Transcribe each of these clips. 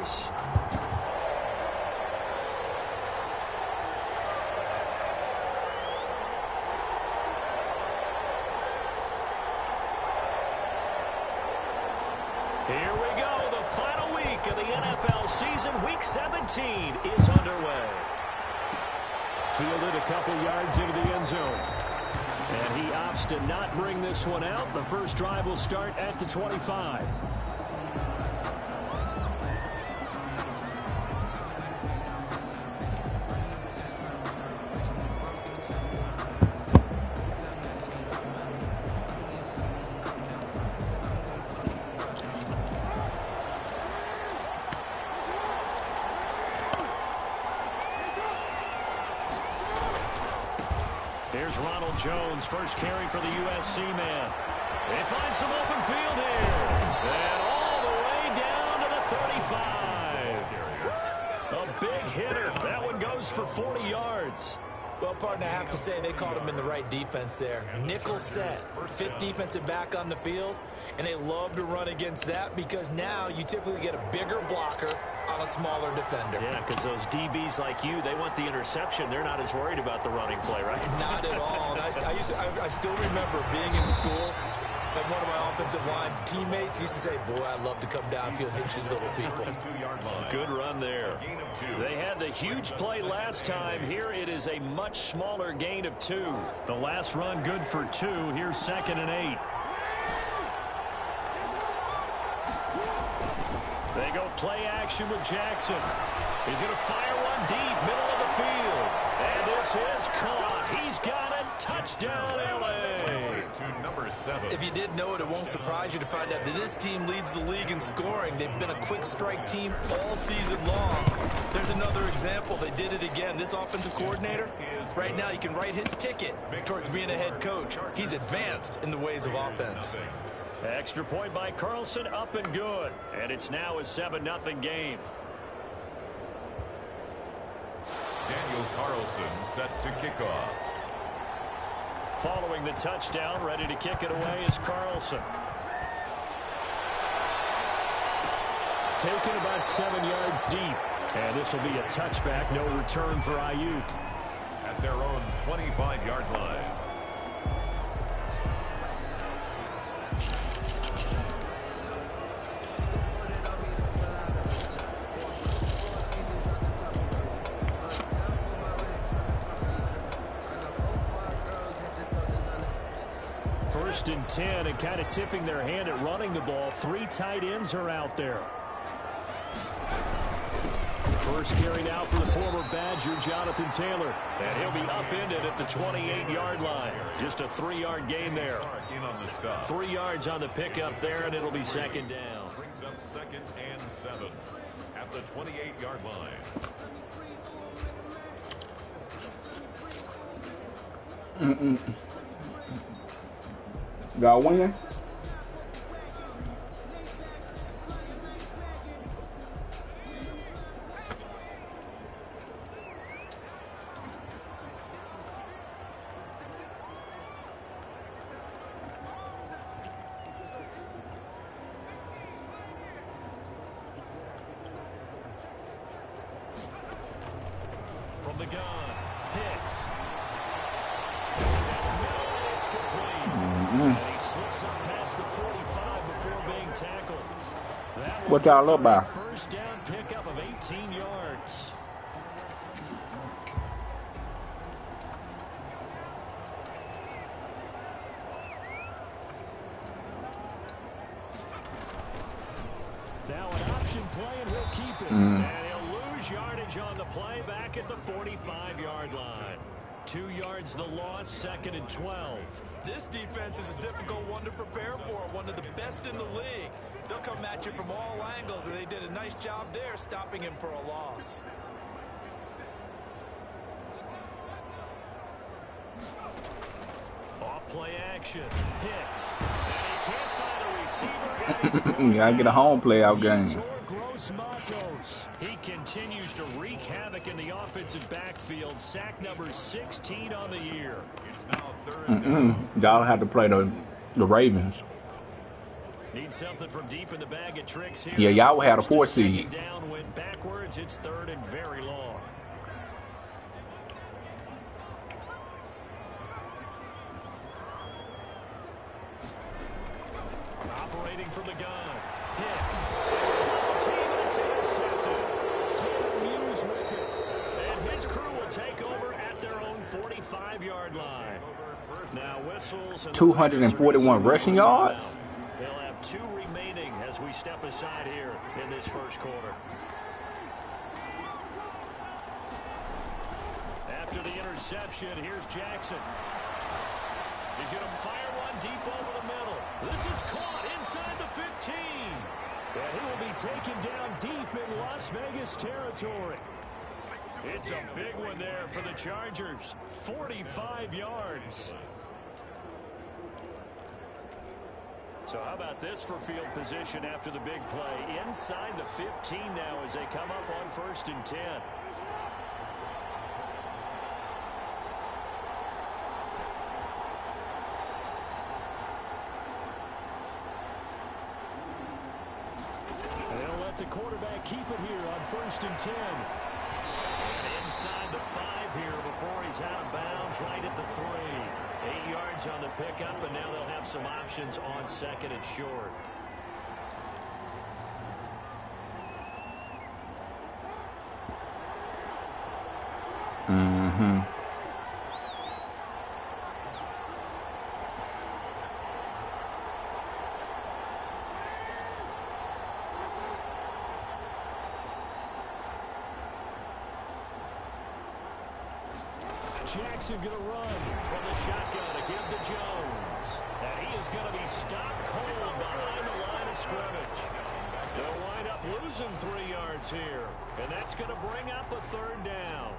Chargers. Here we go. The final week of the NFL season. Week 17 is underway. Fielded a couple yards into the end zone. And he opts to not bring this one out. The first drive will start at the 25. Here's Ronald Jones, first carry for the USC man. They find some open field here. And all the way down to the 35. A big hitter. That one goes for 40 yards. Well, partner, I have to say they caught him in the right defense there. Nickel set, fifth defensive back on the field, and they love to run against that because now you typically get a bigger blocker on a smaller defender. Yeah, because those DBs like you, they want the interception. They're not as worried about the running play, right? Not at all. And I still remember being in school, and one of my offensive line teammates used to say, boy, I'd love to come downfield and hit you little people. Good run there. They had the huge play last time. Here it is a much smaller gain of 2. The last run good for 2. Here's 2nd and 8. They go play action with Jackson. He's going to fire one deep, middle of the field. And this is caught. He's got it. Touchdown, L.A. To number 7. If you didn't know it, it won't surprise you to find out that this team leads the league in scoring. They've been a quick strike team all season long. There's another example. They did it again. This offensive coordinator, right now, you can write his ticket towards being a head coach. He's advanced in the ways of offense. Extra point by Carlson, up and good. And it's now a 7-0 game. Daniel Carlson set to kick off. Following the touchdown, ready to kick it away is Carlson. Taken about 7 yards deep. And this will be a touchback, no return for Ayuk. At their own 25-yard line. First and 10, and kind of tipping their hand at running the ball. 3 tight ends are out there. First carry now for the former Badger, Jonathan Taylor. And he'll be upended at the 28-yard line. Just a 3-yard gain there. 3 yards on the pickup there, and it'll be 2nd down. Brings up 2nd and 7 at the 28-yard line. Got one. From the gun, Hicks. It's complete. And he slips up past the 45 before being tackled. What y'all up by? First down pickup of 18 yards. Now an option play, and he'll keep it. And he'll lose yardage on the play back at the 45-yard line. 2 yards the loss, 2nd and 12. This defense is a difficult one to prepare for, one of the best in the league. They'll come at you from all angles, and they did a nice job there stopping him for a loss. Off play action, Hicks. And he can't find a receiver. You gotta get a home playoff game. He continues to wreak havoc in the offensive backfield. Sack number 16 on the year. Y'all have to play the Ravens. Need something from deep in the bag of tricks here. Yeah, y'all had a 4 First seed. and second down went backwards. It's third and very long. Operating from the gun. Hicks. Double team, and it's intercepted. Taylor Muse with it. And his crew will take over at their own 45-yard line. Now whistles. And 241 rushing yards. They'll have 2 remaining as we step aside here in this first quarter. After the interception, here's Jackson. He's going to fire one deep over the middle. This is caught inside the 15. And he will be taken down deep in Las Vegas territory. It's a big one there for the Chargers. 45 yards. So how about this for field position after the big play? Inside the 15 now as they come up on 1st and 10. They'll let the quarterback keep it here on 1st and 10. And inside the 5 here before he's out of bounds, right at the 3. 8 yards on the pickup, and now they'll have some options on 2nd and short. Jackson going to run from the shotgun to give to Jones. And he is going to be stopped cold behind the line of scrimmage. They'll wind up losing 3 yards here. And that's going to bring up a 3rd down.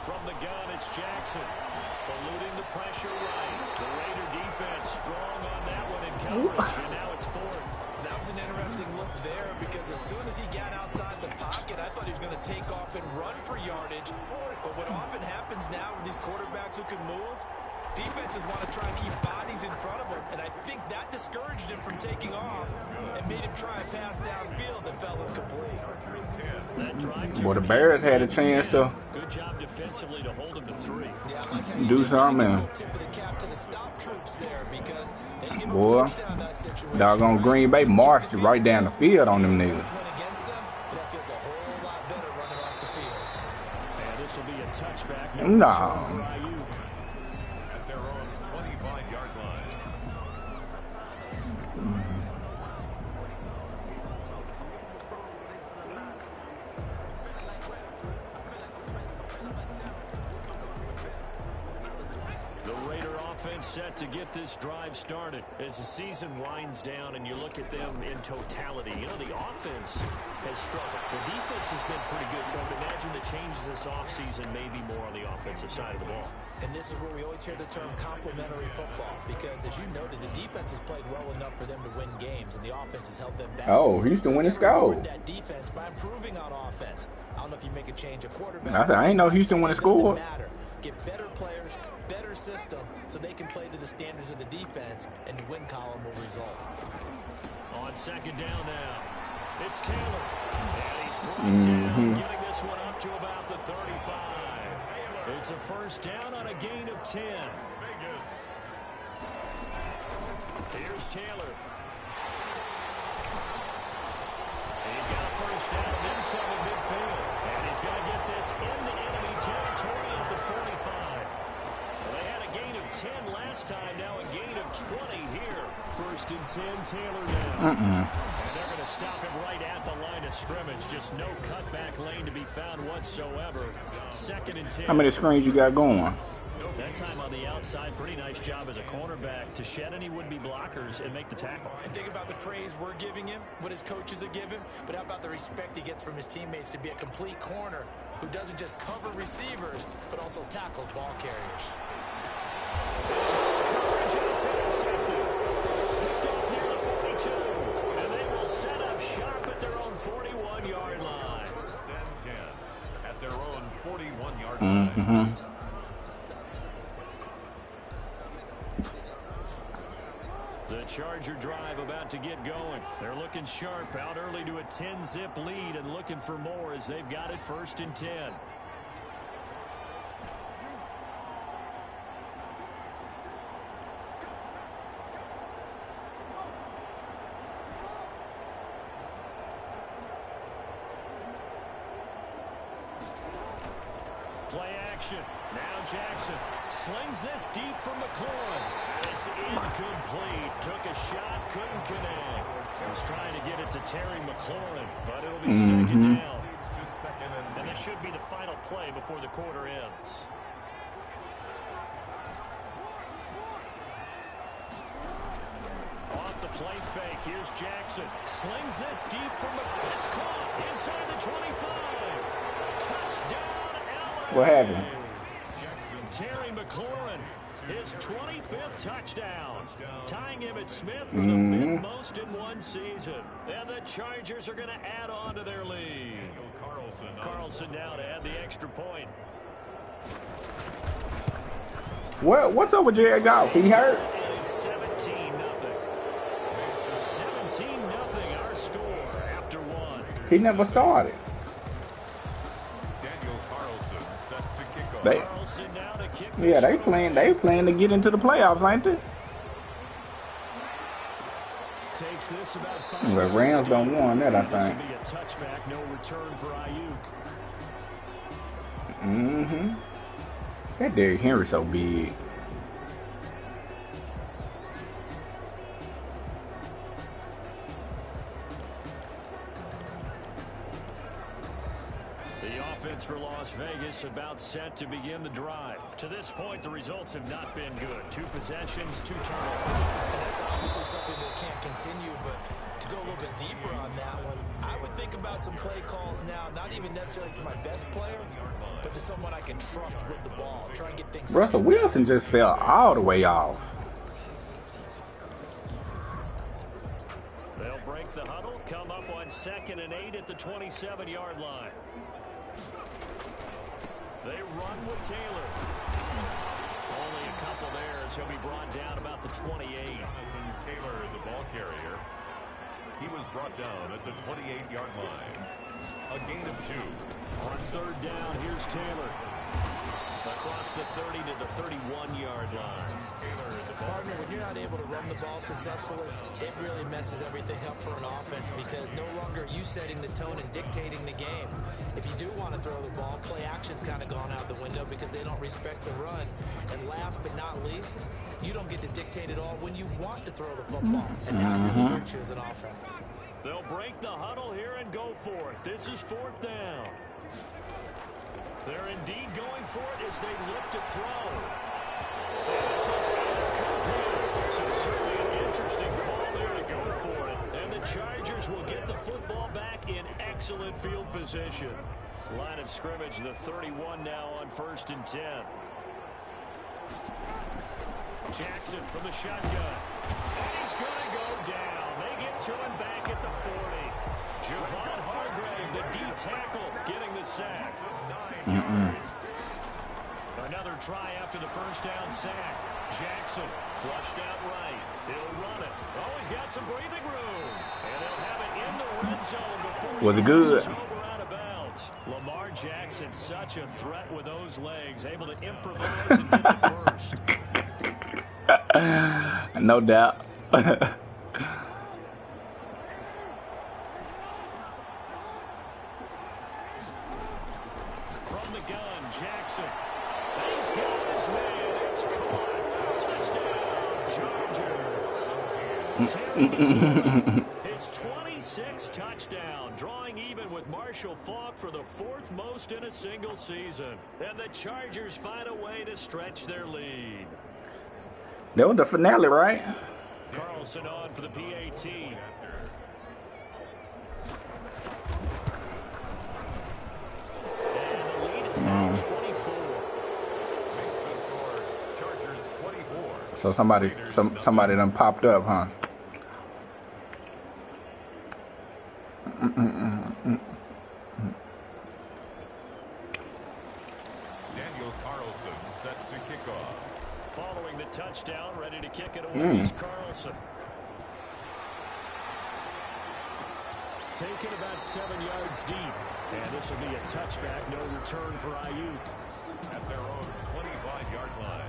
From the gun, it's Jackson. Eluding the pressure right. The Raider defense strong on that one in coverage, and now it's 4th. That was an interesting look there because as soon as he got outside the pocket, I thought he was going to take off and run for yardage. But what often happens now with these quarterbacks who can move, defenses want to try and keep bodies in front of them, and I think that discouraged him from taking off and made him try a pass downfield that fell incomplete. Well, the Bears had a chance to Good job defensively to hold him to 3. Yeah, I like how you do did something. tip of the cap to the stop troops there because they give him Boy, a touchdown in that situation. doggone Green Bay marched right down the field on them niggas. Went against them, that feels a whole lot better running off the field. And this will be a touchback. No. For Ayuk. At their own 25-yard line. The Raider offense set to get this drive started as the season winds down and you look at them in totality. You know, the offense has struggled. The defense has been pretty good, so I would imagine the changes this offseason may be more on the offensive side of the ball. And this is where we always hear the term complementary football because, as you noted, the defense has played well enough for them to win games, and the offense has held them back. Oh, Houston winning score. That defense by improving on offense. I don't know if you make a change of quarterback. I ain't know Houston winning score. Matter. Get better players, better system, so they can play to the standards of the defense, and the win column will result. On 2nd down now, it's Taylor. And he's brought down, getting this one up to about the 35. It's a 1st down on a gain of 10. Here's Taylor. He's got a 1st down and then some in midfield. And he's going to get this into enemy territory at the 45. Well, they had a gain of 10 last time, now a gain of 20 here. 1st and 10, Taylor now. And they're going to stop him right at the line of scrimmage. Just no cutback lane to be found whatsoever. 2nd and 10. How many screens you got going? That time on the outside, pretty nice job as a cornerback to shed any would-be blockers and make the tackle. And think about the praise we're giving him, what his coaches have given, but how about the respect he gets from his teammates to be a complete corner who doesn't just cover receivers, but also tackles ball carriers. Coverage, and it's intercepted. The Charger drive about to get going. They're looking sharp, out early to a 10-zip lead and looking for more as they've got it 1st and 10. Play action. Now Jackson slings this deep from McLaurin. It's incomplete. Took a shot, couldn't connect. He was trying to get it to Terry McLaurin, but it'll be 2nd down. And this should be the final play before the quarter ends. Off the play fake. Here's Jackson. Slings this deep from McLaurin. It's caught inside the 25. Touchdown, LA. What happened? Terry McLaurin, his 25th touchdown, tying him at Smith for the 5th most in one season. And the Chargers are going to add on to their lead. Carlson now to add the extra point. What's up with Jared Goff? He hurt? It's 17-0. 17-0 our score after one. He never started. They playing to get into the playoffs, ain't they? Takes this about 5 The Rams don't want that, I think. This will be a touchback, no return for Ayuk. That Derrick Henry so big. For Las Vegas about set to begin the drive. To this point, the results have not been good. 2 possessions, 2 turnovers. And that's obviously something that can't continue, but to go a little bit deeper on that one, I would think about some play calls now, not even necessarily to my best player, but to someone I can trust with the ball. Try and get things. Russell Wilson just fell all the way off. They'll break the huddle, come up on 2nd and 8 at the 27-yard line. They run with Taylor. Only a couple there as he'll be brought down about the 28. Taylor, the ball carrier. He was brought down at the 28-yard line. A gain of 2. On 3rd down, here's Taylor. Across the 30 to the 31-yard line. Partner, when you're not able to run the ball successfully, it really messes everything up for an offense because no longer are you setting the tone and dictating the game. If you do want to throw the ball, play action's kind of gone out the window because they don't respect the run. And last but not least, you don't get to dictate it all when you want to throw the football. And that really hurts you as an offense. They'll break the huddle here and go for it. This is 4th down. They're indeed going for it as they look to throw. This is incomplete. So certainly an interesting call there to go for it. And the Chargers will get the football back in excellent field position. Line of scrimmage, the 31 now on 1st and 10. Jackson from the shotgun. And he's going to go down. They get to him back at the 40. Javon Hargrave, the D tackle, getting the sack. Another try after the 1st down sack. Jackson flushed out right. He'll run it. Oh, he's got some breathing room. And they'll have it in the red zone before Was it good? over out of bounds. Lamar Jackson, such a threat with those legs, able to improvise and get the first. No doubt. From the gun, Jackson. He's got his man. It's caught. Touchdown, Chargers. His 26th touchdown, drawing even with Marshall Faulk for the 4th most in a single season. And the Chargers find a way to stretch their lead. That was the finale, right? Carlson on for the PAT. Makes the score Chargers 24. So somebody done popped up, huh? Daniel Carlson set to kick off. Following the touchdown, ready to kick it away is Carlson. taken about 7 yards deep. And this will be a touchback, no return for Ayuk. At their own 25-yard line.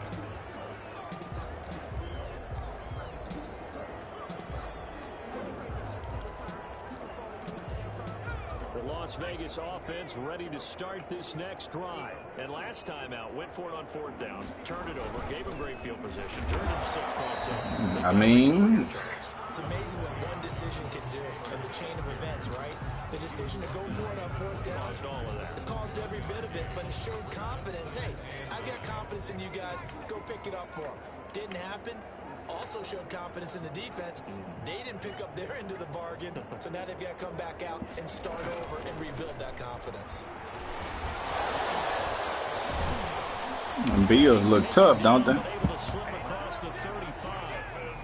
The Las Vegas offense ready to start this next drive. And last time out, went for it on 4th down, turned it over, gave him great field position, turned it 6 points up. I mean, it's amazing what one decision can do in the chain of events, right? The decision to go for it on 4th down. Caused all of that. It caused every bit of it, but it showed confidence. Hey, I've got confidence in you guys. Go pick it up for them. Didn't happen. Also showed confidence in the defense. They didn't pick up their end of the bargain, so now they've got to come back out and start over and rebuild that confidence. the Bills look tough, don't they? Able to slip across the 35.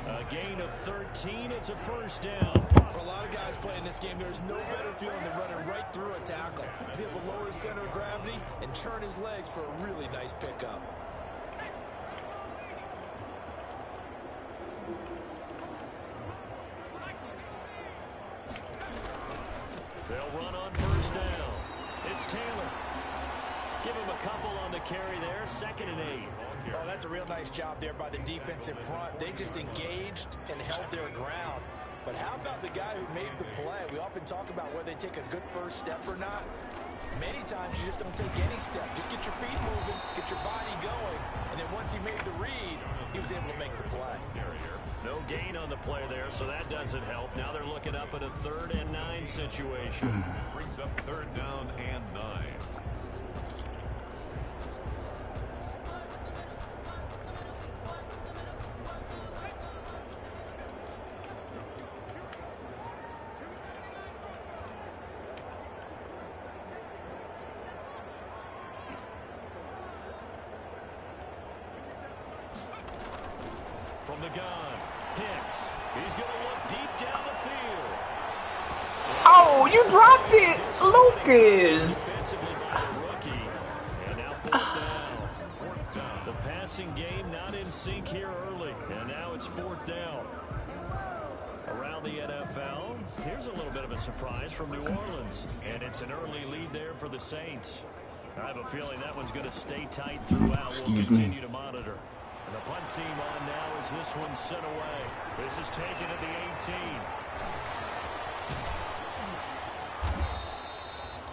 A gain of 13. It's a first down. For a lot of guys playing this game, there's no better feeling than running right through a tackle. He's able to lower his center of gravity and churn his legs for a really nice pickup. They'll run on first down. It's Taylor. Give him a couple on the carry there. 2nd and 8. Oh, that's a real nice job there by the defensive front. They just engaged and held their ground. But how about the guy who made the play? We often talk about whether they take a good first step or not. Many times you just don't take any step. Just get your feet moving, get your body going, and then once he made the read, he was able to make the play. No gain on the play there, so that doesn't help. Now they're looking up at a 3rd and 9 situation. Brings up 3rd down and 9. From the gun, Hicks. He's going to look deep down the field. Oh, you dropped it, Lucas. Defensively by the rookie. And now 4th down. The passing game not in sync here early. And now it's 4th down. Around the NFL, here's a little bit of a surprise from New Orleans. And it's an early lead there for the Saints. I have a feeling that one's going to stay tight throughout. We'll continue to monitor. And the punt team on now as this one's sent away. This is taken at the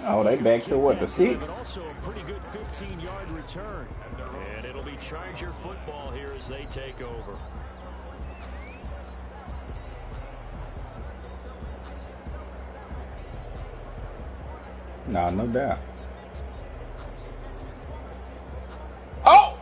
18. Oh, they back to what, the 6? But also a pretty good 15-yard return. And it'll be Charger football here as they take over. Nah, no doubt. Oh!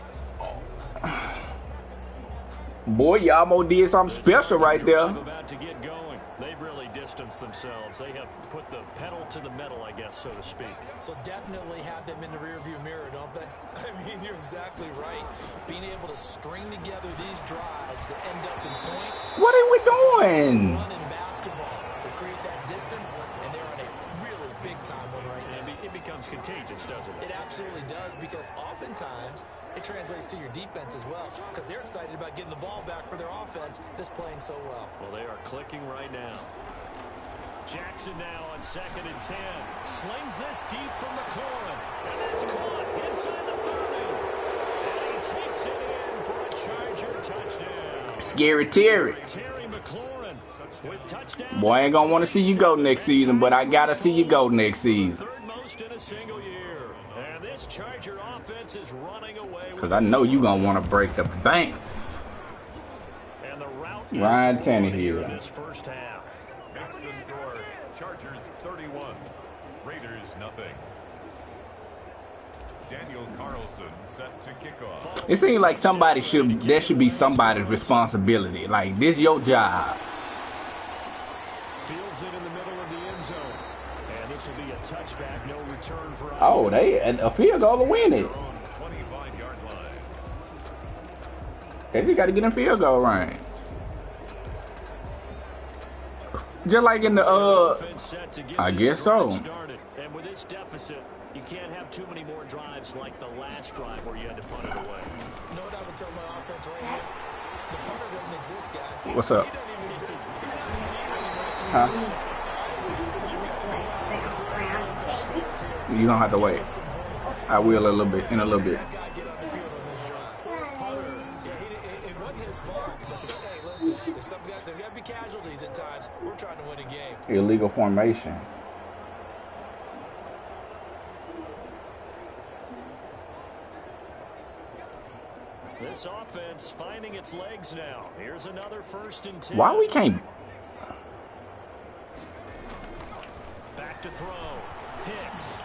Boy, you almost did something special right there. About to get going. They've really distanced themselves. They have put the pedal to the metal, I guess, so to speak. So definitely have them in the rearview mirror, don't they? I mean, you're exactly right. Being able to string together these drives that end up in points. What are we doing? Run in basketball to create that distance, and they're on a really big-time one right now. It becomes contagious, doesn't it? It absolutely does, because oftentimes it translates to your defense as well, because they're excited about getting the ball back for their offense that's playing so well. Well, they are clicking right now. Jackson now on 2nd and 10. Slings this deep from McLaurin. And it's caught inside the 30. And he takes it in for a Charger touchdown. Scary Terry. Terry McLaurin with touchdown. Boy, I ain't gonna want to see you go next season, but I gotta see you go next season. 3rd most in a single year. And this Charger offense is running away. Because I know you gonna want to break the bank. And the route Ryan is Tannehill. in this first half. Makes the score Chargers 31, Raiders nothing. Daniel Carlson set to kick off. It seems like that should be somebody's responsibility. Like, this your job. Fields it in the middle of the end zone. And this will be a touchback, no return for Oh, they a field goal to win it. 25-yard line. They just got to get in field goal range. Just like in the I guess so. And with this deficit, you can't have too many more drives like the last drive where you had to punt it away. You know what I would tell my offense right here? The punter doesn't exist, guys. What's up? He doesn't even exist. He's not a team anymore. Just Huh? so you You don't have to wait. I will in a little bit. It wasn't his fault. But hey, listen, there's got to be casualties at times. We're trying to win a game. Illegal formation. This offense finding its legs now. Here's another 1st and 10. Why we can't? Back to throw. Hicks.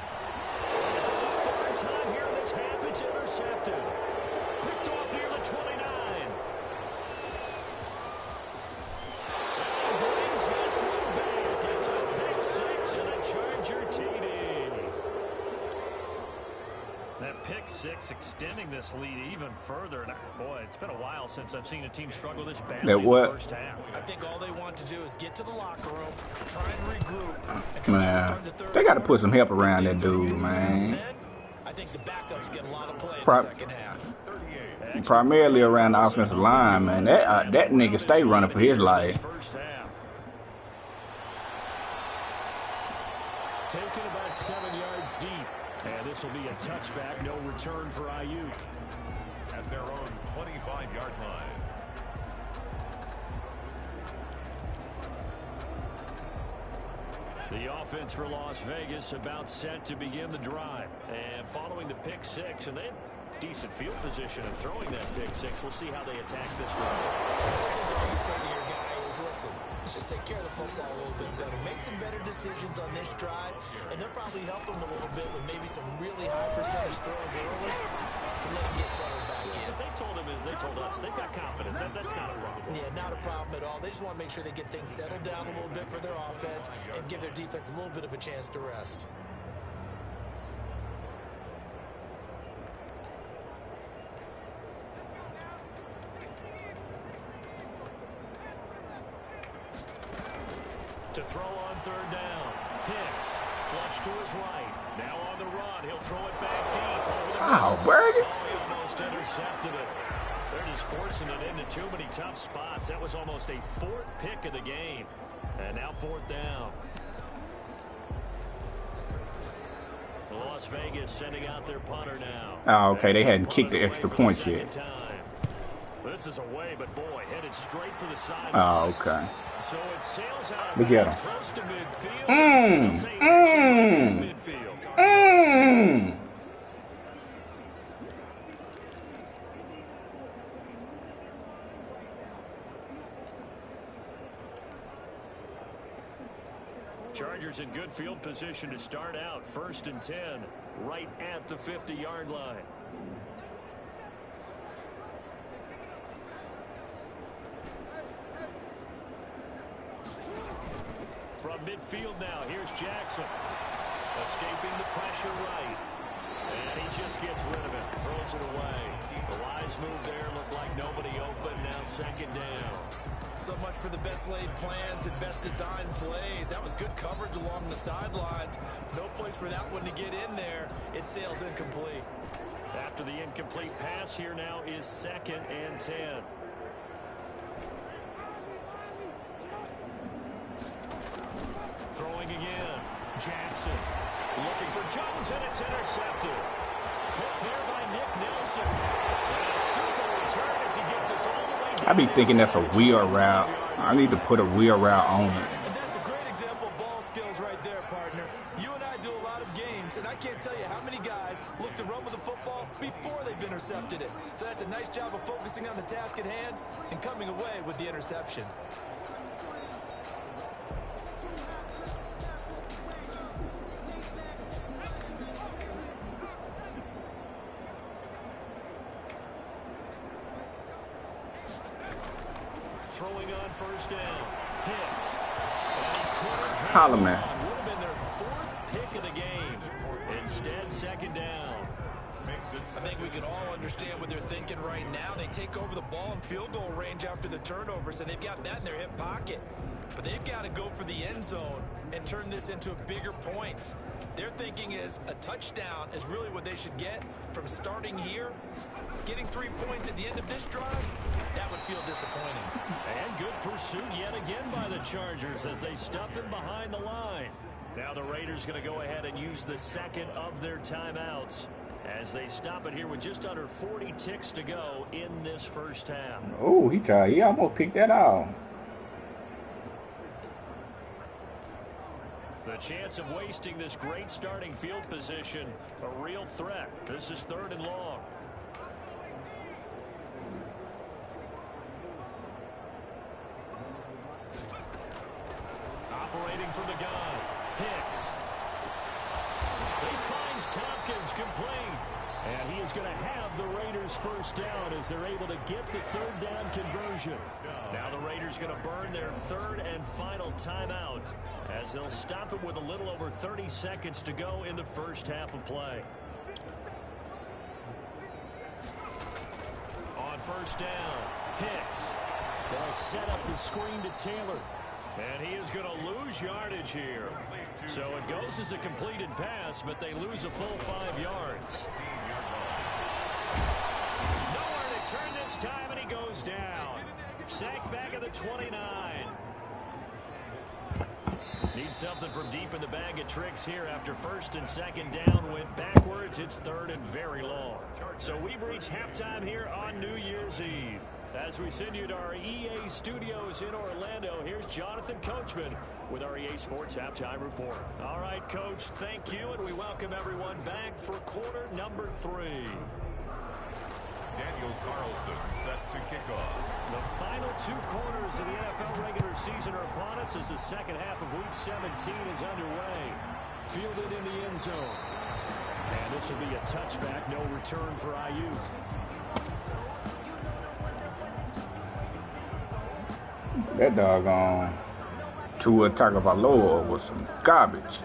And for the 3rd time here this half, it's intercepted. Picked off near the 29. And brings this one back. It's a pick 6 and a Charger TD. That pick 6 extending this lead even further. And boy, it's been a while since I've seen a team struggle this badly in the first half. I think all they want to do is get to the locker room, try and regroup. Man, they got to put some help around that dude, man. I think the backups get a lot of play in the second half. Primarily around the offensive line, man. That nigga stay running for his life. Taken about 7 yards deep. And this will be a touchback, no return for Ayuk. At their own 25-yard line. The offense for Las Vegas about set to begin the drive. And following the pick 6, and they have decent field position and throwing that pick 6. We'll see how they attack this run. What you say to your guy is, listen, let's just take care of the football a little bit better. Make some better decisions on this drive, and they'll probably help him a little bit with maybe some really high percentage throws early to let him get settled back in. They told us they've got confidence. That's not a problem. Yeah, not a problem at all. They just want to make sure they get things settled down a little bit for their offense and give their defense a little bit of a chance to rest. To throw on 3rd down. Hicks, flush to his right. Now on the run. He'll throw it back deep. Wow, Burgers. He almost intercepted it. They're just forcing it into too many tough spots. That was almost a 4th pick of the game. And now 4th down. Las Vegas sending out their punter now. Oh, okay. They hadn't kicked the extra points yet. This is away, but boy, headed straight for the side. Oh, okay. So it sails out Look at him. close to midfield. Midfield. Chargers in good field position to start out. 1st and 10, right at the 50-yard line. From midfield now, here's Jackson. Escaping the pressure right. And he just gets rid of it. Throws it away. The wise move there. Looked like nobody open. Now 2nd down. So much for the best laid plans and best designed plays. That was good coverage along the sidelines. No place for that one to get in there. It sails incomplete. After the incomplete pass, here now is 2nd and 10. Throwing again. Jackson looking for Jones, and it's intercepted. Hit there by Nick Nelson. And a super return as he gets us all the way down. I be thinking that's a wheel route. I need to put a wheel route on it. And that's a great example of ball skills right there, partner. You and I do a lot of games, and I can't tell you how many guys look to run with the football before they've intercepted it. So that's a nice job of focusing on the task at hand and coming away with the interception. Throwing on 1st down. Hicks. Holla, man. Would have been their 4th pick of the game. Instead, 2nd down. I think we can all understand what they're thinking right now. They take over the ball in field goal range after the turnover, so they've got that in their hip pocket. But they've got to go for the end zone and turn this into a bigger point. Their thinking is a touchdown is really what they should get from starting here. Getting 3 points at the end of this drive, that would feel disappointing. And good pursuit yet again by the Chargers as they stuff him behind the line. Now the Raiders going to go ahead and use the second of their timeouts as they stop it here with just under 40 ticks to go in this first half. Oh, he almost picked that off. The chance of wasting this great starting field position, a real threat. This is 3rd and long. Operating from the gun, Hicks. He finds Tompkins complete. And he is going to have the Raiders first down as they're able to get the 3rd down conversion. Now the Raiders going to burn their 3rd and final timeout as they'll stop it with a little over 30 seconds to go in the first half of play. On first down, Hicks. They'll set up the screen to Taylor. And he is going to lose yardage here. So it goes as a completed pass, but they lose a full 5 yards. Nowhere to turn this time, and he goes down. Sacked back at the 29. Need something from deep in the bag of tricks here after 1st and 2nd down went backwards. It's 3rd and very long. So we've reached halftime here on New Year's Eve. As we send you to our EA studios in Orlando, here's Jonathan Coachman with our EA Sports Halftime Report. All right, Coach, thank you, and we welcome everyone back for quarter number 3. Daniel Carlson set to kick off. The final 2 quarters of the NFL regular season are upon us as the second half of Week 17 is underway. Fielded in the end zone. And this will be a touchback, no return for Ayuk. That doggone Tua Tagovailoa was some garbage.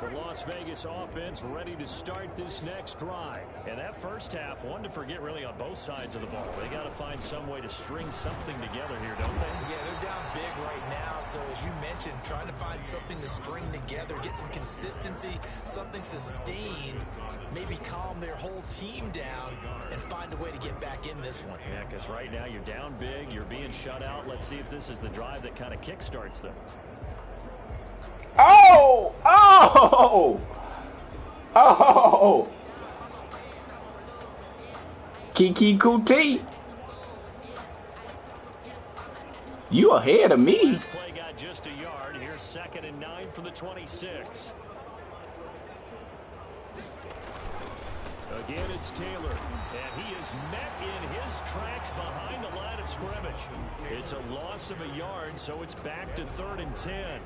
The Las Vegas offense ready to start this next drive. And that first half, one to forget really on both sides of the ball. They got to find some way to string something together here, don't they? Yeah, they're down big right now. So as you mentioned, trying to find something to string together, get some consistency, something sustained, maybe calm their whole team down and find a way to get back in this one. Yeah, because right now you're down big, you're being shut out. Let's see if this is the drive that kind of kickstarts them. Oh! Oh! Oh! Kiki Kuti. You ahead of me. Last play got just a yard. Here's 2nd and 9 from the 26. Again, it's Taylor, and he is met in his tracks behind the line of scrimmage. It's a loss of a yard, so it's back to 3rd and 10.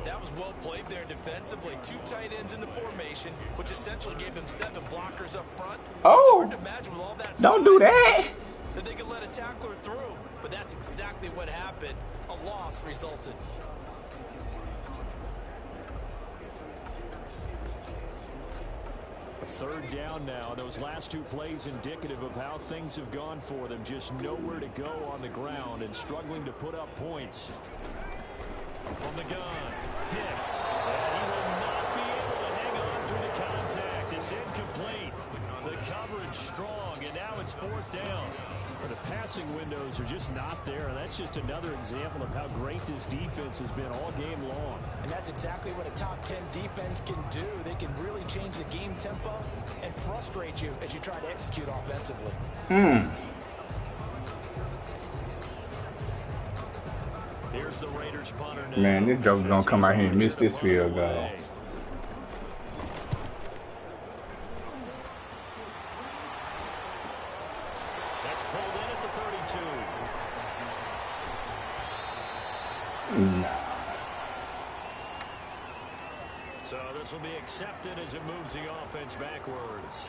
That was well played there defensively. 2 tight ends in the formation, which essentially gave them 7 blockers up front. Oh, it's hard to imagine with all that don't do that. That they could let a tackler through, but that's exactly what happened. A loss resulted. A 3rd down now. Those last 2 plays indicative of how things have gone for them. Just nowhere to go on the ground and struggling to put up points. From the gun, Hicks. And he will not be able to hang on through the contact. It's incomplete. The coverage strong, and now it's 4th down. The passing windows are just not there, and that's just another example of how great this defense has been all game long. And that's exactly what a top 10 defense can do. They can really change the game tempo and frustrate you as you try to execute offensively. Here's the Raiders punter now. Man, this joker's gonna come out here and miss this field goal. That's pulled in at the 32. So this will be accepted as it moves the offense backwards.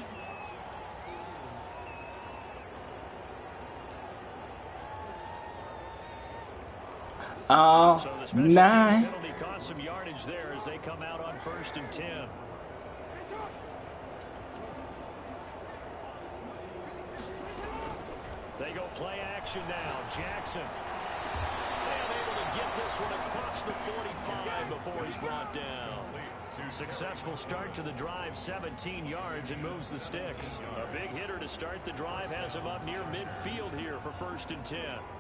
So the special teams 9. penalty cost some yardage there as they come out on 1st and 10. They go play action now. Jackson. And able to get this one across the 45 before he's brought down. Successful start to the drive, 17 yards, and moves the sticks. A big hitter to start the drive has him up near midfield here for 1st and 10.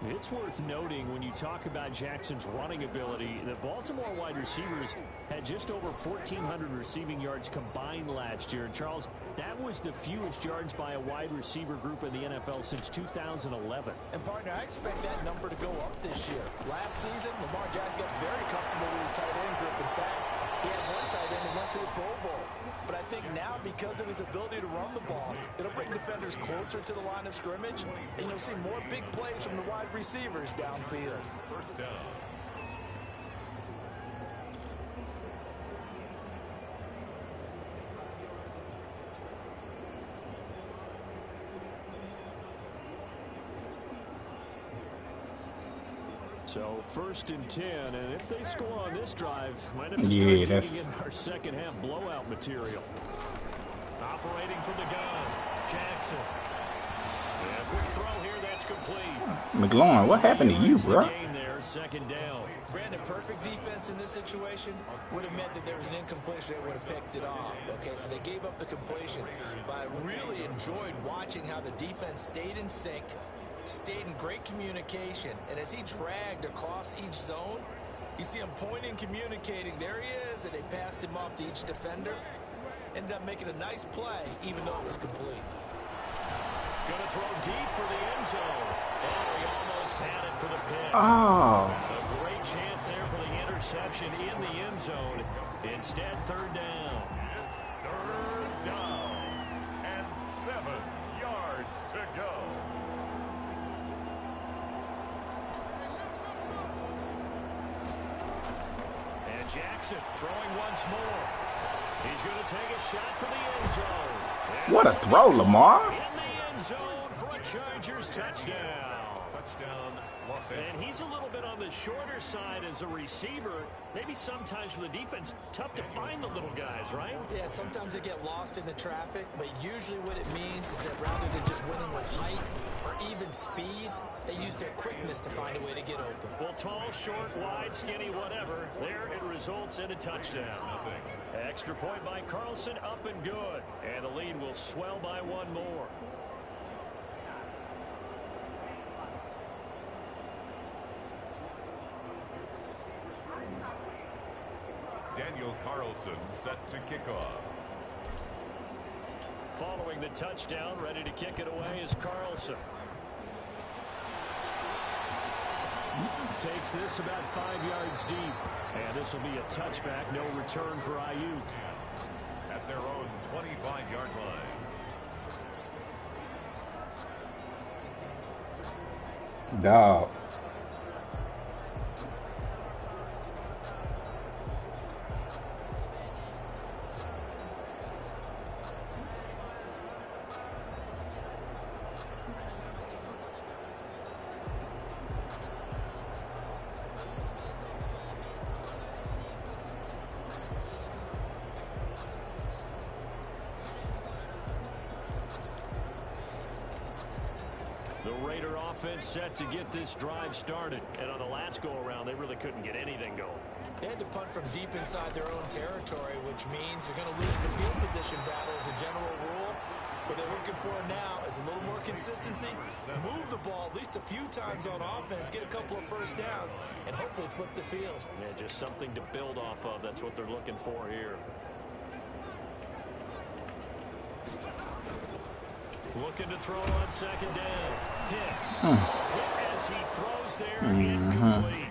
It's worth noting when you talk about Jackson's running ability, the Baltimore wide receivers had just over 1,400 receiving yards combined last year. And Charles, that was the fewest yards by a wide receiver group in the NFL since 2011. And partner, I expect that number to go up this year. Last season, Lamar Jackson got very comfortable with his tight end group. In fact, he had one tight end that went to the Pro Bowl. But I think now, because of his ability to run the ball, it'll bring defenders closer to the line of scrimmage, and you'll see more big plays from the wide receivers downfield. 1st down. So 1st and 10, and if they score on this drive, might have to start digging in our second half blowout material. Operating from the gun, Jackson. Yeah, quick throw here, that's complete. McLaurin, what happened to you, bro? There, 2nd down. Brandon, perfect defense in this situation would have meant that there was an incompletion that would have picked it off. Okay, so they gave up the completion. But I really enjoyed watching how the defense stayed in sync, stayed in great communication, and as he dragged across each zone, you see him pointing, communicating. There he is, and they passed him off to each defender. Ended up making a nice play, even though it was complete. Gonna throw deep for the end zone. Oh, he almost had it for the pick. Oh. A great chance there for the interception in the end zone. Instead, 3rd down. It's 3rd down and 7 yards to go. And Jackson throwing once more. He's going to take a shot for the end zone. And What a throw, Lamar. in the end zone for a Chargers touchdown. Touchdown, Los Angeles. And he's a little bit on the shorter side as a receiver. Maybe sometimes for the defense, tough to find the little guys, right? Yeah, sometimes they get lost in the traffic, but usually what it means is that rather than just winning with height or even speed, they use their quickness to find a way to get open. Well, tall, short, wide, skinny, whatever, there it results in a touchdown. Extra point by Carlson, up and good. And the lead will swell by 1 more. Daniel Carlson set to kick off. Following the touchdown, ready to kick it away is Carlson. Takes this about 5 yards deep. And this will be a touchback, no return for Ayuk. At their own 25-yard line. Dog. The Raider offense set to get this drive started. And on the last go-around, they really couldn't get anything going. They had to punt from deep inside their own territory, which means they're going to lose the field position battle as a general rule. What they're looking for now is a little more consistency, move the ball at least a few times on offense, get a couple of 1st downs, and hopefully flip the field. Yeah, just something to build off of. That's what they're looking for here. Looking to throw on 2nd down. Hits. As he throws there, incomplete.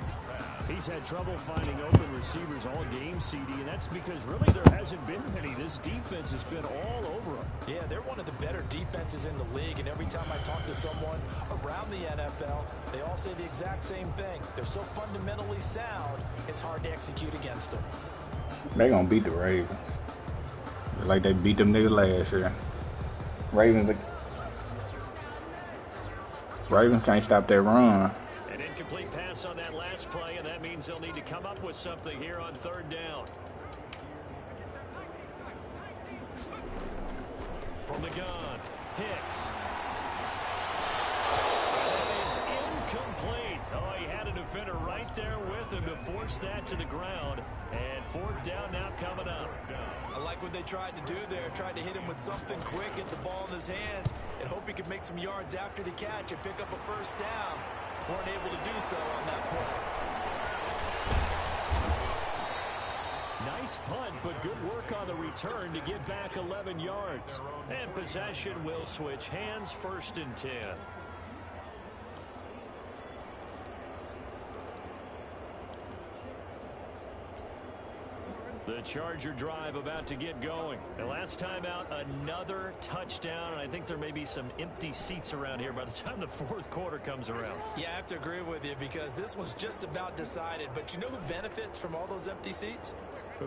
He's had trouble finding open receivers all game, CD, and that's because really there hasn't been many. This defense has been all over them. Yeah, they're one of the better defenses in the league, and every time I talk to someone around the NFL, they all say the exact same thing. They're so fundamentally sound, it's hard to execute against them. They gonna beat the Ravens. Like they beat them niggas last year. Ravens can't stop that run. An incomplete pass on that last play, and that means they'll need to come up with something here on 3rd down. From the gun, Hicks. That is incomplete. Oh, he had a defender right there with him to force that to the ground. And 4th down now coming up. I like what they tried to do there, tried to hit him with something quick, get the ball in his hands, and hope he could make some yards after the catch and pick up a first down. Weren't able to do so on that play. Nice punt, but good work on the return to get back 11 yards. And possession will switch hands, 1st and 10. The Charger drive about to get going. The last time out, another touchdown, and I think there may be some empty seats around here by the time the 4th quarter comes around. Yeah, I have to agree with you because this one's just about decided. But you know who benefits from all those empty seats?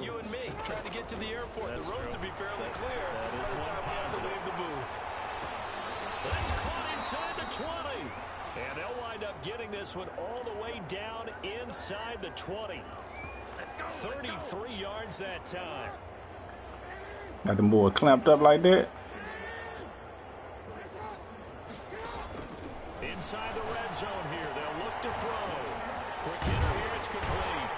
You and me, trying to get to the airport. That's the roads true. will be fairly clear by the time we have to leave the booth. That's caught inside the 20. And they'll wind up getting this one all the way down inside the 20. 33 yards that time. Got them boys clamped up like that. Inside the red zone here. They'll look to throw. Quick hitter here. It's complete.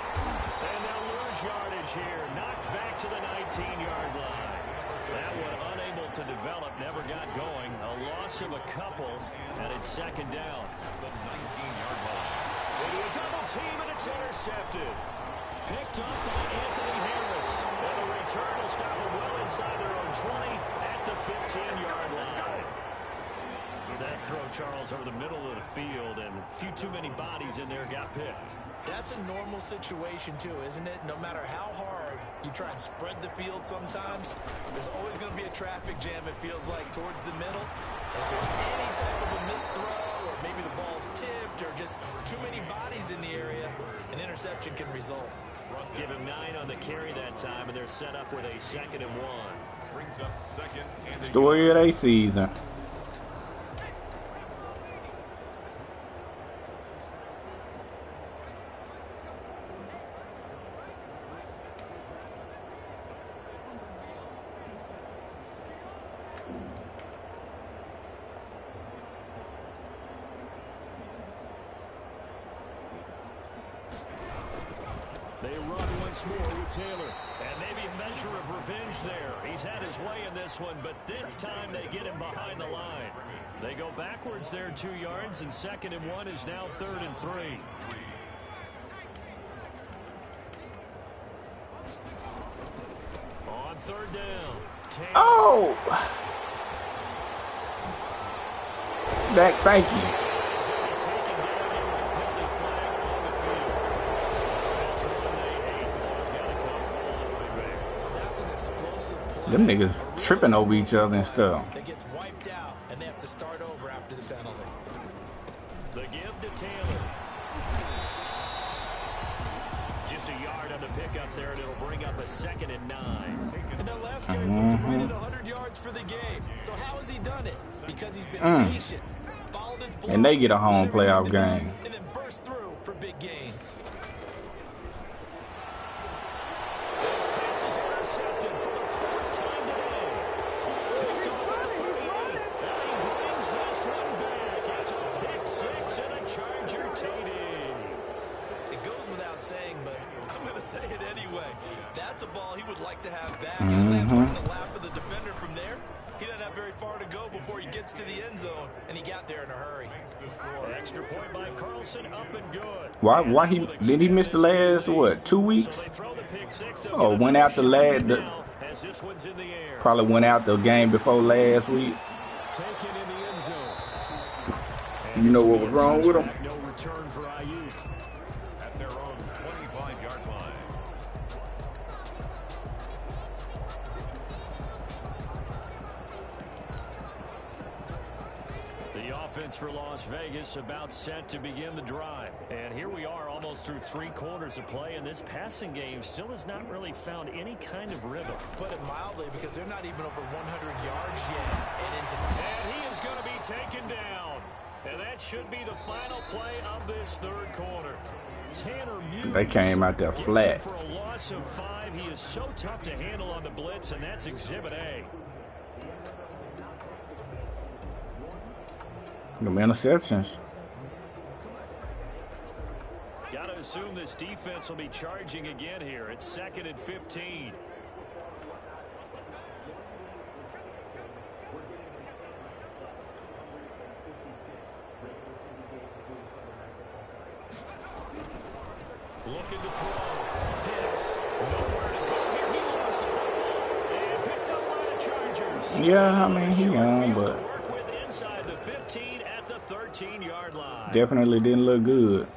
And they'll lose yardage here. Knocked back to the 19-yard line. That one unable to develop. Never got going. A loss of a couple. And it's 2nd down. The 19-yard line. They do a double team and it's intercepted. Picked up by Anthony Harris. And the return will stop them well inside their own 20 at the 15-yard line. That throw, Charles, over the middle of the field, and a few too many bodies in there got picked. That's a normal situation, too, isn't it? No matter how hard you try and spread the field sometimes, there's always going to be a traffic jam, it feels like, towards the middle. And if there's any type of a missed throw, or maybe the ball's tipped, or just too many bodies in the area, an interception can result. Give him 9 on the carry that time, and they're set up with a 2nd and 1. Brings up 2nd and Story of their season. They run once more with Taylor. And maybe a measure of revenge there. He's had his way in this one, but this time they get him behind the line. They go backwards there 2 yards, and 2nd and 1 is now 3rd and 3. On 3rd down. Taylor. Oh! Dak, thank you. Them niggas tripping over each other and stuff. That gets wiped out, and they have to start over after the penalty. The give to Taylor. Just a yard on the pickup there, and it'll bring up a 2nd and 9. And that last carry puts him right at 100 yards for the game. So how has he done it? Because he's been patient, followed his blocks, And they get a home playoff game. and then burst through for big gains. This pass is intercepted for the 4th time today. Picked off at the 38. And he brings this one back. It's a pick 6 and a Charger TD. It goes without saying, but I'm going to say it anyway. That's a ball he would like to have back. He lands right in the lap of the defender from there. He doesn't have very far to go before he gets to the end zone, and he got there in a hurry. Extra point by Carlson, up and good. Why did he miss the last, what, 2 weeks? So they throw the pick 6 to Oh, went out the last, as this one's in the air. probably went out the game before last week. Taken in the end zone. You know what was wrong with him? No return for Ayuk. at their own 25-yard line. The offense for Las Vegas about set to begin the drive. And here we are almost through 3 quarters of play, and this passing game still has not really found any kind of rhythm. Put it mildly, because they're not even over 100 yards yet. And he is going to be taken down. And that should be the final play of this 3rd quarter. Tanner Muse They came out there flat. for a loss of 5. He is so tough to handle on the blitz, and that's Exhibit A. Them interceptions. Got to assume this defense will be charging again here. It's 2nd and 15. Looking to throw. Hits. Nowhere to go here. He lost the football. And picked up by the Chargers. Yeah, I mean, he young, but Work with inside the 15 at the 13-yard line. definitely didn't look good.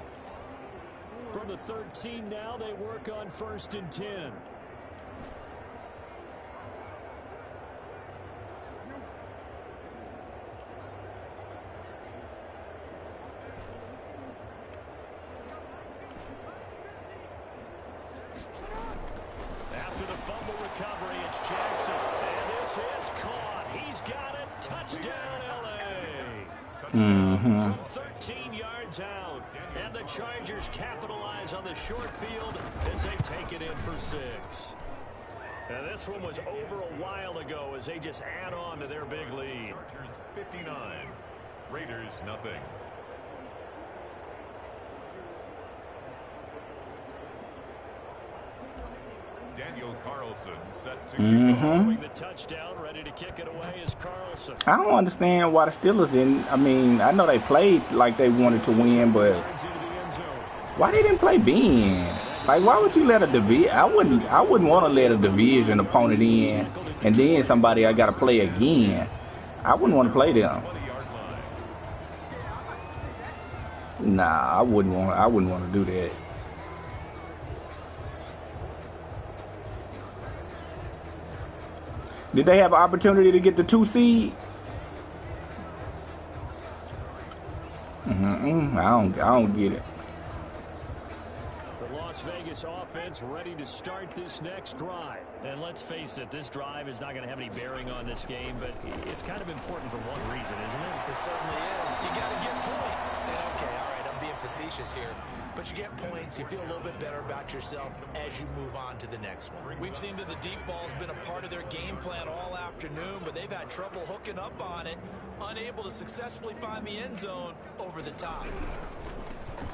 From the 13 now, they work on 1st and 10. After the fumble recovery, it's Jackson. And this is caught. He's got it. Touchdown, L.A. From 13 yards out. And the Chargers capitalize on the short field as they take it in for 6. And this one was over a while ago as they just add on to their big lead. Chargers 59. Raiders nothing. Daniel Carlson set to The touchdown, ready to kick it away is Carlson. I don't understand why the Steelers didn't. I mean, I know they played like they wanted to win, but why they didn't play Ben? Like, why would you let a division? I wouldn't want to let a division opponent in, and then somebody I got to play again. I wouldn't want to play them. Nah, I wouldn't want to do that. Did they have an opportunity to get the 2 seed? I don't get it. The Las Vegas offense ready to start this next drive. And let's face it, this drive is not going to have any bearing on this game, but it's kind of important for one reason, isn't it? It certainly is. You got to get points. And okay, all right, I'm being facetious here. But you get points, you feel a little bit better about yourself as you move on to the next one. We've seen that the deep ball's been a part of their game plan all afternoon, but they've had trouble hooking up on it, unable to successfully find the end zone over the top.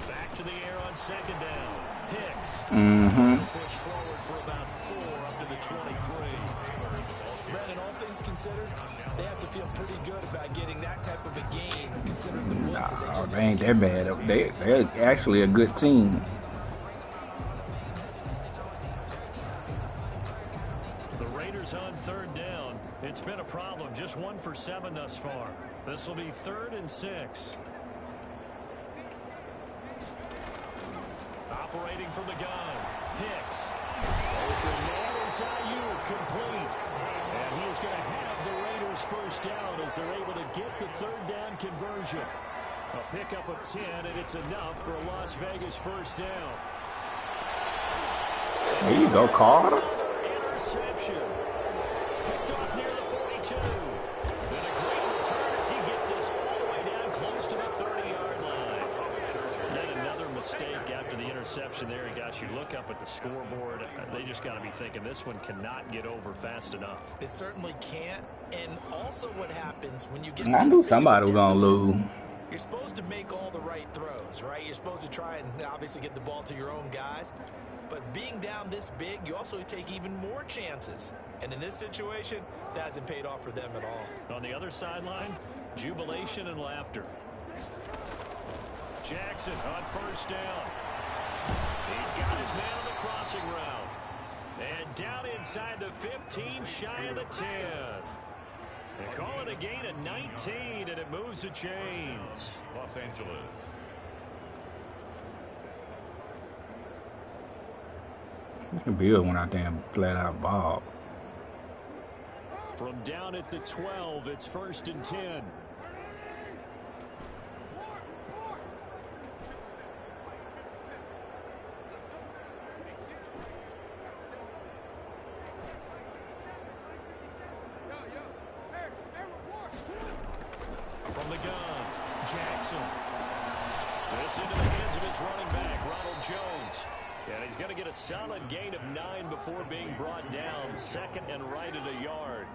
Back to the air on 2nd down. Hicks. Push forward for about 4 up to the 23. Brandon, all things considered, they have to feel pretty good about getting that type of a gain, considering the blitz that they just they ain't that bad. They're actually a good team. The Raiders on 3rd down. It's been a problem. Just 1 for 7 thus far. This will be 3rd and 6. Operating from the gun. Hicks. Open man is Ayuk, complete. And he is going to have the Raiders 1st down as they're able to get the 3rd down conversion. A pickup of 10, and it's enough for a Las Vegas 1st down. There you go, Carter. Interception. Picked off near the 42. And a great return as he gets this all the way down close to the 30-yard line. Then another mistake after the interception there. Gosh, you look up at the scoreboard. They just got to be thinking this one cannot get over fast enough. It certainly can't. And also what happens when you get... I knew somebody was going to lose. You're supposed to make all the right throws, right? You're supposed to try and obviously get the ball to your own guys. But being down this big, you also take even more chances. And in this situation, that hasn't paid off for them at all. On the other sideline, jubilation and laughter. Jackson on 1st down. He's got his man on the crossing route. And down inside the 15, shy of the 10. They call it a gain of 19, and it moves the chains. Los Angeles. Bill went out there and flat out ball. From down at the 12, it's 1st and 10. From the gun, Jackson. This into the hands of his running back, Ronald Jones. And he's going to get a solid gain of 9 before being brought down. 2nd and right at a yard.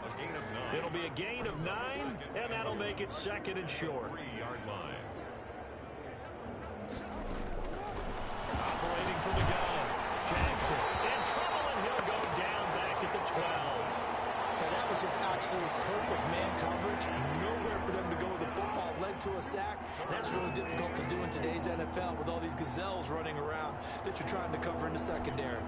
It'll be a gain of 9, and that'll make it 2nd and short. 3-yard line. Operating from the gun, Jackson in trouble, and he'll go down back at the 12. And that was just absolute perfect man coverage. Nowhere for them to go with the football. Led to a sack. And that's really difficult to do in today's NFL with all these gazelles running around that you're trying to cover in the secondary.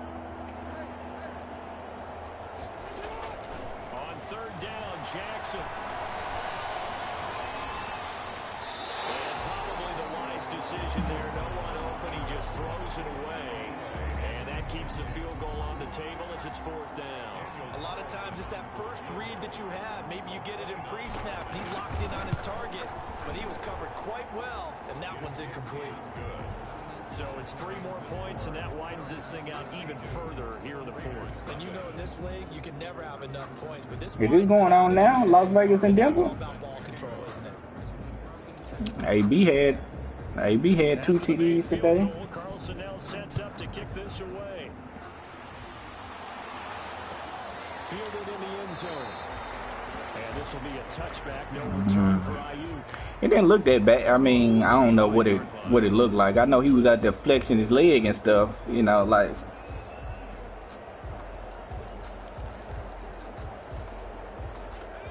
On third down, Jackson. And probably the wise decision there. No one open. He just throws it away. And that keeps the field goal on the table as it's fourth down. A lot of times it's that first read that you have. Maybe you get it in pre-snap. He's locked in on his target, but he was covered quite well, and that one's incomplete. So it's 3 more points, and that widens this thing out even further here in the fourth. And you know in this league, you can never have enough points. But this is this going on now? Las Vegas and Denver? It's all about ball control, isn't it? AB had 2 TDs today. Carlson now sets up to kick this away. Fielded in the end zone. And this will be a touchback. No return for Ayuk. It didn't look that bad. I mean, I don't know what it looked like. I know he was out there flexing his leg and stuff, you know, like.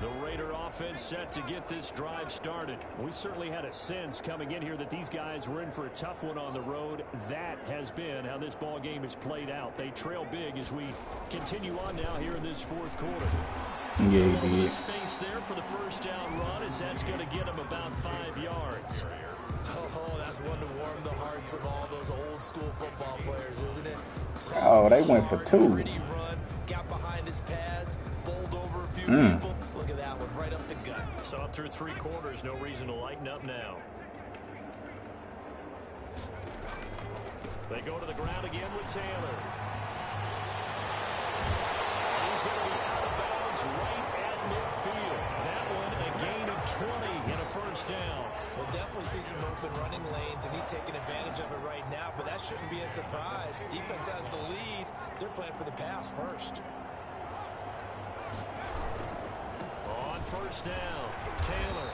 The Raider offense set to get this drive started. We certainly had a sense coming in here that these guys were in for a tough one on the road. That has been how this ball game has played out. They trail big as we continue on now here in this fourth quarter. Yeah, he did. Space there for the first down run, as that's going to get him about 5 yards. Oh, that's one to warm the hearts of all those old school football players, isn't it? Oh, they went for 2. Pretty run, got behind his pads, bowled over a few people. Look at that one, right up the gut. Saw it through 3 quarters, no reason to lighten up now. They go to the ground again with Taylor. He's going to be out of bounds right at midfield. That one a gain of 20 and a first down. We'll definitely see some open running lanes, and he's taking advantage of it right now, but that shouldn't be a surprise. Defense has the lead. They're playing for the pass first. On first down, Taylor.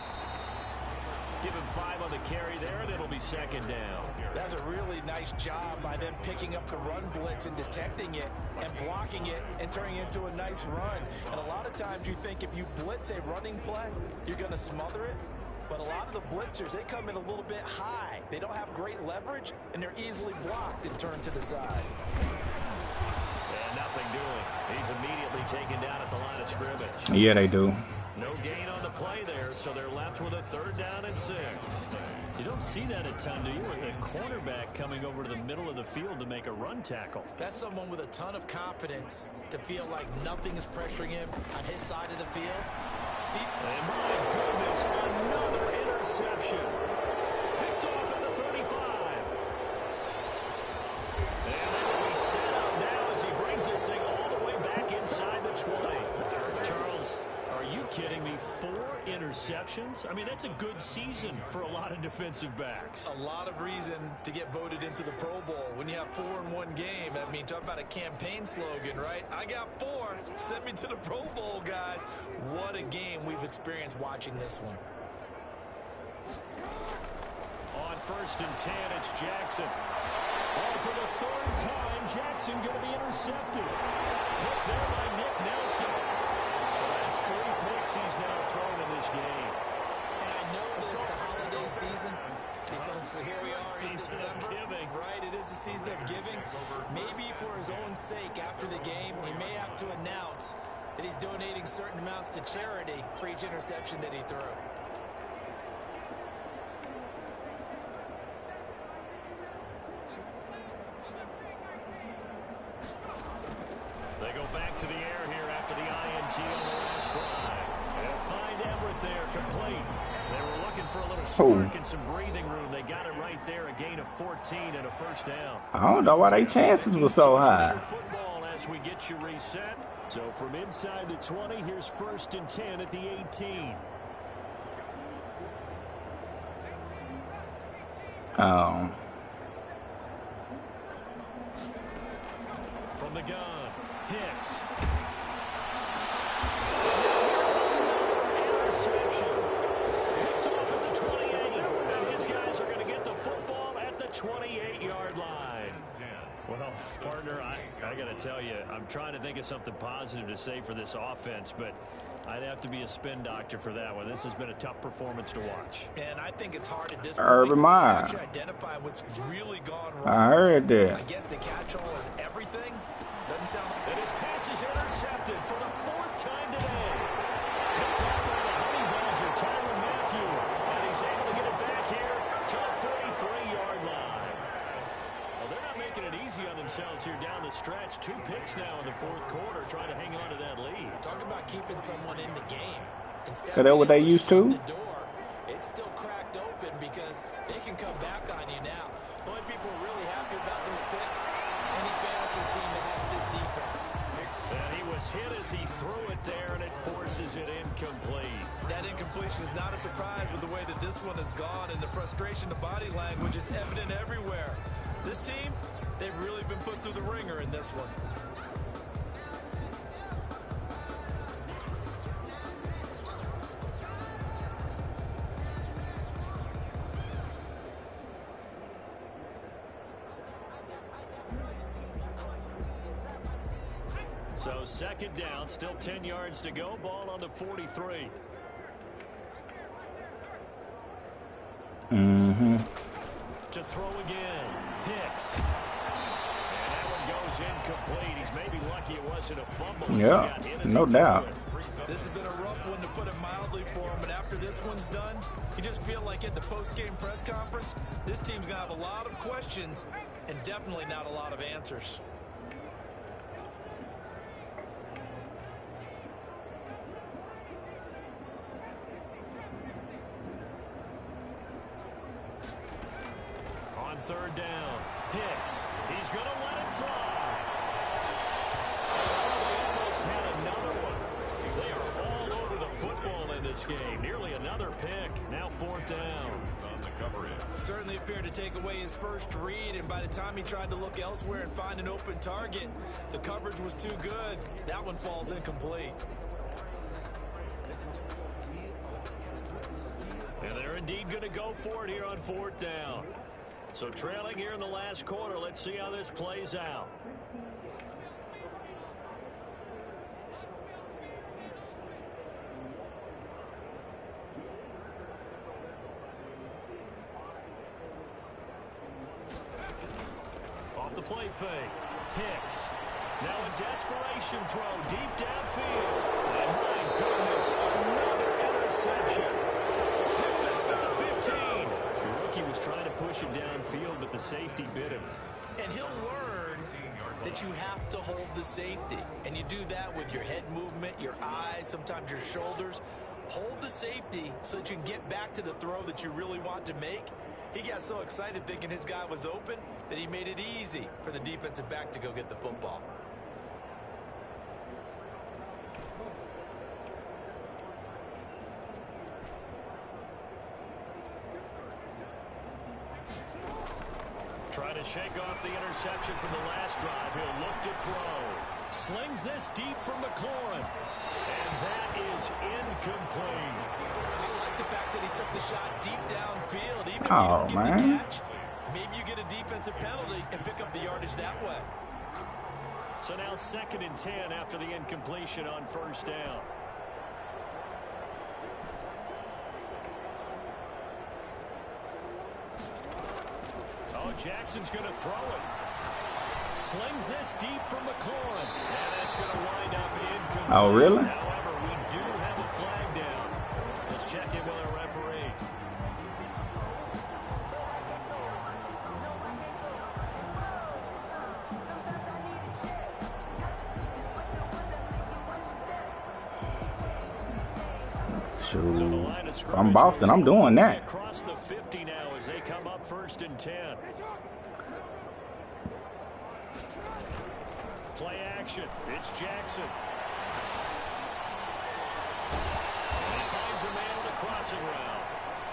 Give him 5 on the carry there, and it'll be second down. That's a really nice job by them picking up the run blitz and detecting it and blocking it and turning it into a nice run. And a lot of times you think if you blitz a running play, you're going to smother it. But a lot of the blitzers, they come in a little bit high. They don't have great leverage, and they're easily blocked and turned to the side. And nothing doing. He's immediately taken down at the line of scrimmage. Yeah, they do. No gain on the play there, so they're left with a 3rd down and 6. You don't see that a ton, do you? With a cornerback coming over to the middle of the field to make a run tackle. That's someone with a ton of confidence to feel like nothing is pressuring him on his side of the field. And my goodness, another interception. Picked off at the 35. And they will be set up now as he brings this thing all the way back inside the 20. Charles, are you kidding me? 4 interceptions? I mean, that's a good season for a lot of defensive backs. A lot of reason to get voted into the Pro Bowl. When you have 4 in one game, I mean, talk about a campaign slogan, right? I got 4. Send me to the Pro Bowl, guys. What a game we've experienced watching this one. On 1st and 10, it's Jackson. Oh, for the 3rd time, Jackson going to be intercepted. Hit there by Nick Nelson. That's 3 picks he's now thrown in this game. And I know this, the holiday season, because here we are in December, right? It is the season of giving. Maybe for his own sake, after the game, he may have to announce that he's donating certain amounts to charity for each interception that he threw. They go back to the air here after the INT on the last drive. They'll find Everett there, complete. They were looking for a little spark and some breathing room. They got it right there, a gain of 14 and a first down. I don't know why their chances were so high. Football as we get you reset. So from inside the 20, here's 1st and 10 at the 18. From the gun, Hicks. Interception. Picked off at the 28. And his guys are going to get the football at the 28-yard line. Well, partner, I got to tell you, I'm trying to think of something positive to say for this offense, but I'd have to be a spin doctor for that one. This has been a tough performance to watch. And I think it's hard at this point Urban Meyer. to identify what's really gone wrong. I heard that. I guess the catch-all is everything. Doesn't sound like... And his pass is intercepted for the 4th time today. Picked up by the Honey Badger, Tyler Matthew. And he's able to get it back here to the 33-yard line. Well, they're not making it easy on themselves here down the stretch. 2 picks now in the 4th quarter, trying to hang on to that lead. Talk about keeping someone in the game. Instead Is that what they used to? the door, it's still cracked open because they can come back on you now. The only people really happy about those picks, any fantasy team that has this defense. And he was hit as he threw it there, and it forces it incomplete. That incompletion is not a surprise with the way that this one has gone, and the frustration of body language is evident everywhere. This team, they've really been put through the ringer in this one. So 2nd down, still 10 yards to go. Ball on the 43. To throw again. Hicks. And that one goes incomplete. He's maybe lucky it wasn't a fumble. Yeah, no doubt. This has been a rough one, to put it mildly, for him. And after this one's done, you just feel like at the post-game press conference, this team's going to have a lot of questions and definitely not a lot of answers. On 3rd down, Hicks. He's going to let it fly. They almost had another one. They are all over the football in this game. Nearly another pick. Now 4th down. On the coverage. Certainly appeared to take away his first read, and by the time he tried to look elsewhere and find an open target, the coverage was too good. That one falls incomplete. And they're indeed going to go for it here on 4th down. So trailing here in the last quarter. Let's see how this plays out. Off the play fake. Hicks. Now a desperation throw deep downfield. And my goodness, another interception. Picked up at the 15. The rookie was trying to push it downfield, but the safety bit him. And he'll learn that you have to hold the safety. And you do that with your head movement, your eyes, sometimes your shoulders. Hold the safety so that you can get back to the throw that you really want to make. He got so excited thinking his guy was open that he made it easy for the defensive back to go get the football. Trying to shake off the interception from the last drive. He'll look to throw. Slings this deep from McLaurin. And that is incomplete. I like the fact that he took the shot deep downfield. Even if you don't get the catch, maybe you get a defensive penalty and pick up the yardage that way. So now 2nd and 10 after the incompletion on 1st down. Oh, Jackson's going to throw it. Slings this deep from McLaurin. And that's going to wind up incomplete. Oh, really? However, we do have a flag down. Let's check in with our referee. Shoot. If I'm Boston, I'm doing that. Across the 50 now as they come up 1st and 10. Play action. It's Jackson. And he finds a man on a crossing route.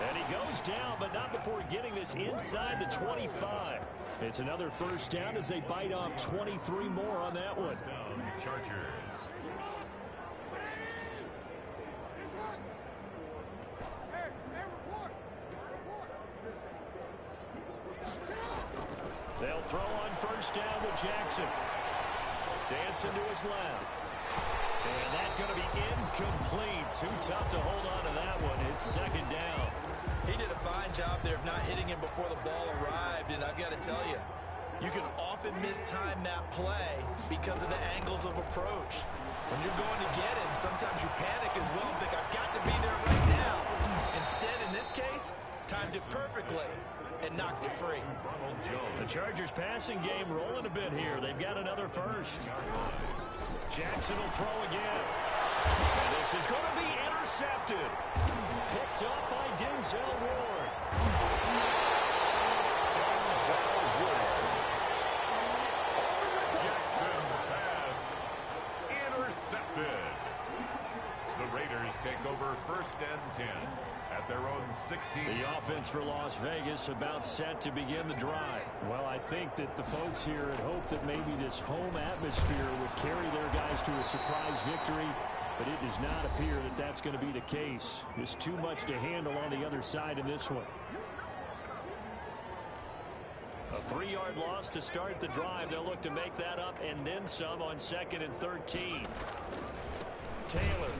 And he goes down, but not before getting this inside the 25. It's another 1st down as they bite off 23 more on that one. Chargers. They'll throw on 1st down with Jackson. Dancing to his left. And that's going to be incomplete. Too tough to hold on to that one. It's second down. He did a fine job there of not hitting him before the ball arrived, and I've got to tell you, you can often mistime that play because of the angles of approach. When you're going to get him, sometimes you panic as well and think, I've got to be there right now. Instead, in this case, timed it perfectly and knocked it free. The Chargers passing game rolling a bit here. They've got another first. Jackson will throw again. And this is going to be intercepted. Picked up by Denzel Ward. Jackson's pass intercepted. The Raiders take over 1st and 10 at their own 16. The offense for Las Vegas about set to begin the drive. Well, I think that the folks here had hoped that maybe this home atmosphere would carry their guys to a surprise victory, but it does not appear that that's going to be the case. There's too much to handle on the other side in this one. A 3-yard loss to start the drive. They'll look to make that up and then some on 2nd and 13. Taylor.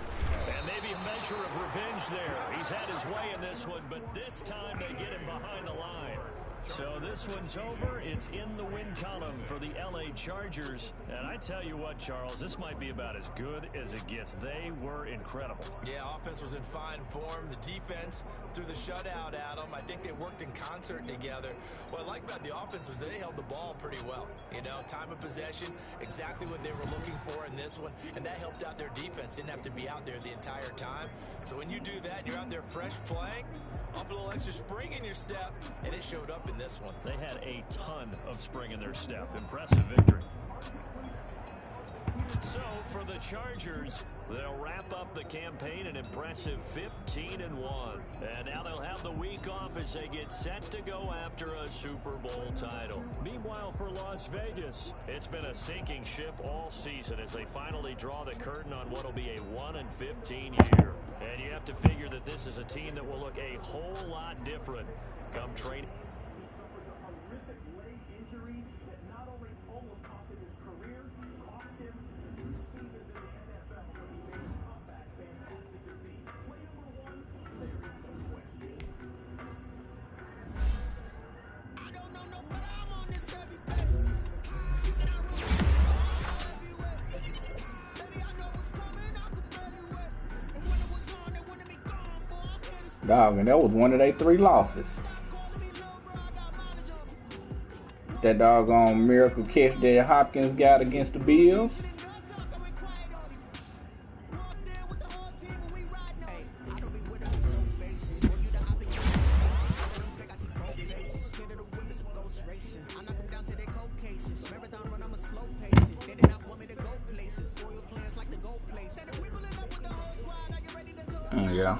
And maybe a measure of revenge there. He's had his way in this one, but this time they get him behind the line. So this one's over. It's in the win column for the LA Chargers. And I tell you what, Charles, this might be about as good as it gets. They were incredible. Yeah, offense was in fine form. The defense threw the shutout at them. I think they worked in concert together. What I like about the offense was they held the ball pretty well. You know, time of possession, exactly what they were looking for in this one. And that helped out their defense. Didn't have to be out there the entire time. So when you do that and you're out there fresh playing, up a little extra spring in your step, and it showed up in this one. They had a ton of spring in their step. Impressive victory. So for the Chargers, they'll wrap up the campaign an impressive 15-1. And now they'll have the week off as they get set to go after a Super Bowl title. Meanwhile, for Las Vegas, it's been a sinking ship all season as they finally draw the curtain on what will be a 1-15 year. And you have to figure that this is a team that will look a whole lot different come training. Dog, and that was one of their 3 losses. That doggone miracle catch that Hopkins got against the Bills. Yeah.